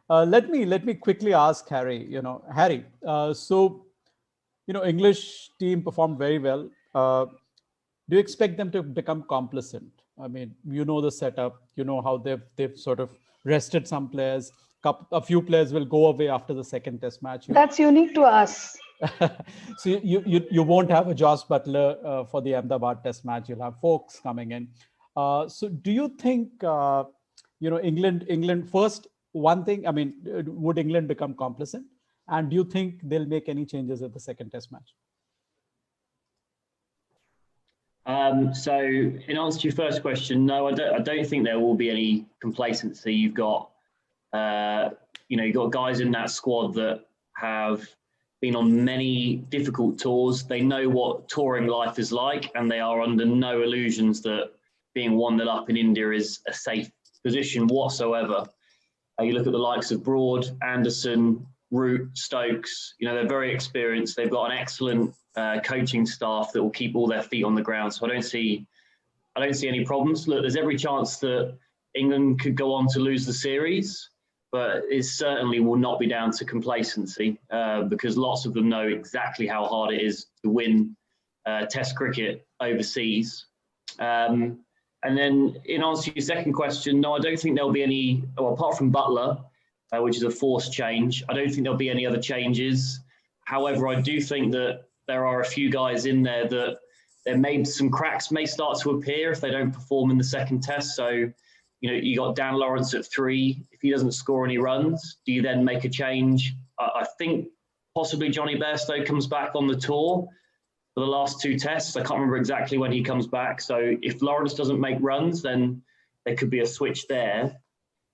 Let me quickly ask Harry. Harry. English team performed very well. Do you expect them to become complacent? I mean, you know the setup. You know how they've sort of rested some players. A few players will go away after the second test match. That's unique to us. So you won't have a Josh Butler for the Ahmedabad test match. You'll have folks coming in. So do you think England first? One thing, I mean, would England become complacent? And do you think they'll make any changes at the second test match? So in answer to your first question, no, I don't think there will be any complacency. You've got guys in that squad that have been on many difficult tours. They know what touring life is like, and they are under no illusions that being 1-0 up in India is a safe position whatsoever. You look at the likes of Broad, Anderson, Root, Stokes. They're very experienced. They've got an excellent coaching staff that will keep all their feet on the ground. So I don't see any problems. Look, there's every chance that England could go on to lose the series, but it certainly will not be down to complacency because lots of them know exactly how hard it is to win Test cricket overseas. And then in answer to your second question, no, I don't think there'll be any, apart from Butler, which is a forced change, I don't think there'll be any other changes. However, I do think that there are a few guys in there that there may some cracks may start to appear if they don't perform in the second test. So, you got Dan Lawrence at 3. If he doesn't score any runs, do you then make a change? I think possibly Johnny Bairstow comes back on the tour for the last 2 tests. I can't remember exactly when he comes back. So if Lawrence doesn't make runs, then there could be a switch there.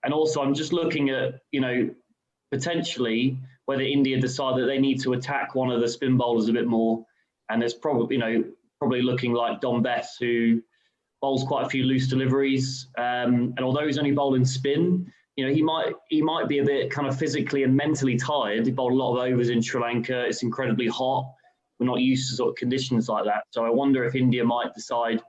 And also, I'm just looking at, potentially whether India decide that they need to attack one of the spin bowlers a bit more. And there's probably, probably looking like Dom Bess, who bowls quite a few loose deliveries. And although he's only bowling spin, he might be a bit kind of physically and mentally tired. He bowled a lot of overs in Sri Lanka. It's incredibly hot. We're not used to sort of conditions like that. So I wonder if India might decide, a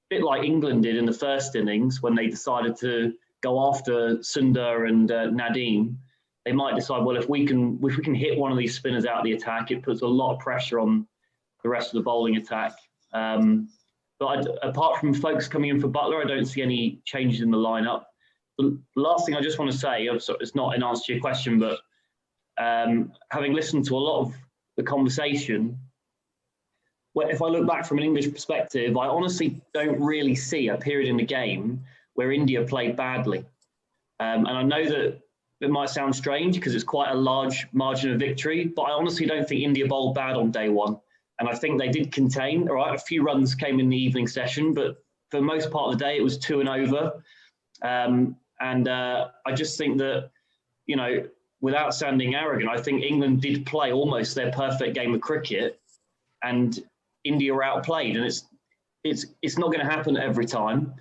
bit like England did in the first innings when they decided to go after Sundar and Nadeem. They might decide, well, if we can hit one of these spinners out of the attack, it puts a lot of pressure on the rest of the bowling attack. But apart from folks coming in for Butler, I don't see any changes in the lineup. The last thing I just want to say, it's not in answer to your question, but having listened to a lot of the conversation, if I look back from an English perspective, I honestly don't really see a period in the game where India played badly. And I know that it might sound strange because it's quite a large margin of victory, but I honestly don't think India bowled bad on day one. And I think they did contain, all right, a few runs came in the evening session, but for the most part of the day, it was 2 and over. I just think that, without sounding arrogant, I think England did play almost their perfect game of cricket and India were outplayed. And it's not going to happen every time.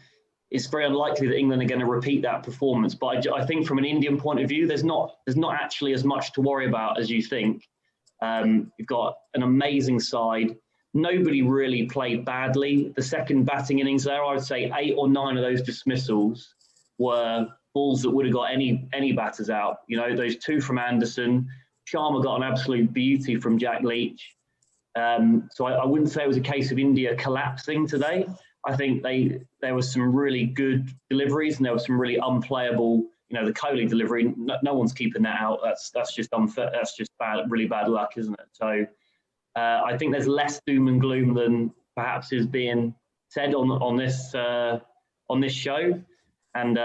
It's very unlikely that England are going to repeat that performance. But I think from an Indian point of view, there's not actually as much to worry about as you think. You've got an amazing side. Nobody really played badly. The second batting innings there, I would say 8 or 9 of those dismissals were balls that would have got any batters out. Those 2 from Anderson. Sharma got an absolute beauty from Jack Leach. So I wouldn't say it was a case of India collapsing today. I think there was some really good deliveries and there was some really unplayable, the Kohli delivery. No one's keeping that out. That's just unfair. That's just really bad luck, isn't it? So I think there's less doom and gloom than perhaps is being said on this show. And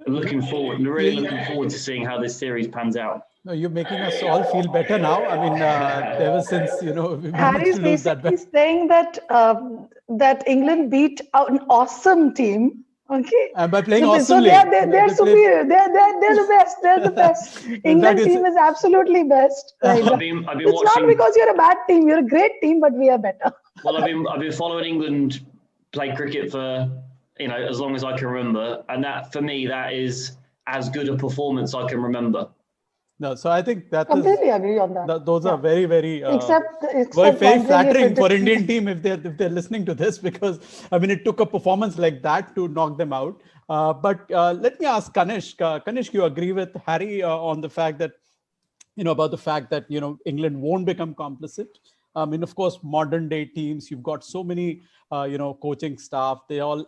really looking forward to seeing how this series pans out. No, you're making us all feel better now. I mean, ever since, we Harry's to lose that basically saying that that England beat an awesome team. Okay. And by playing awesomely. So they're superior. They're the best. They're the best. England team is absolutely best. Right? It's not because you're a bad team. You're a great team, but we are better. Well, I've been following England play cricket for as long as I can remember, and that for me that is as good a performance I can remember. No, so I think that completely agree on that. Those are very, very except very flattering for Indian team if they're listening to this, because I mean it took a performance like that to knock them out. But let me ask Kanishk. Kanishk, you agree with Harry on the fact that about the fact that England won't become complicit? I mean, of course, modern day teams, you've got so many coaching staff. They all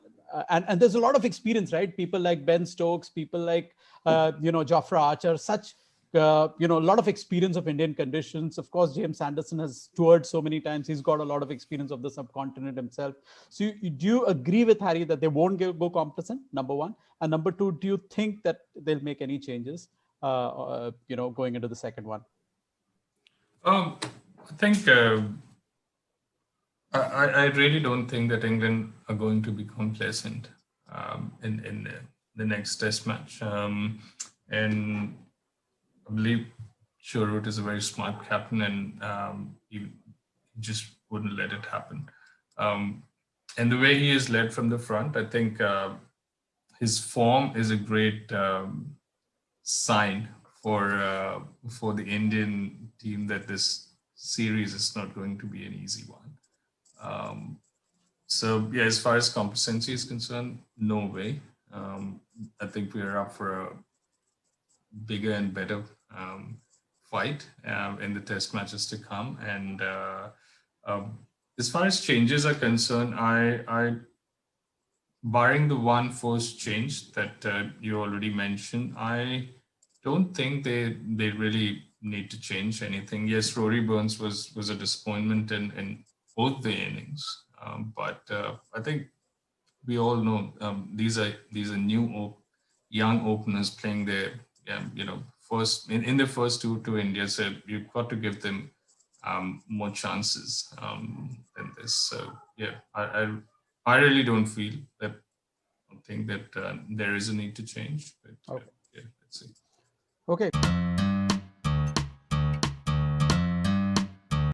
and there's a lot of experience, right? People like Ben Stokes, people like Jofra Archer, such a lot of experience of Indian conditions. Of course, James Anderson has toured so many times. He's got a lot of experience of the subcontinent himself. So do you agree with Harry that they won't go complicit, number one? And number two, do you think that they'll make any changes going into the second one? I think I really don't think that England are going to be complacent in the next Test match. And I believe Sherwood is a very smart captain, and he just wouldn't let it happen. And the way he is led from the front, I think his form is a great sign for the Indian team that this series is not going to be an easy one. So yeah, as far as complacency is concerned, no way. I think we are up for a bigger and better fight in the Test matches to come. And as far as changes are concerned, I barring the one first change that you already mentioned, I don't think they really need to change anything. Yes, Rory Burns was a disappointment in both the innings, but I think we all know these are new young openers playing their first in the first two to India. So you've got to give them more chances than this. So yeah, I really don't feel that. I think that there is a need to change. But okay. yeah, let's see. Okay.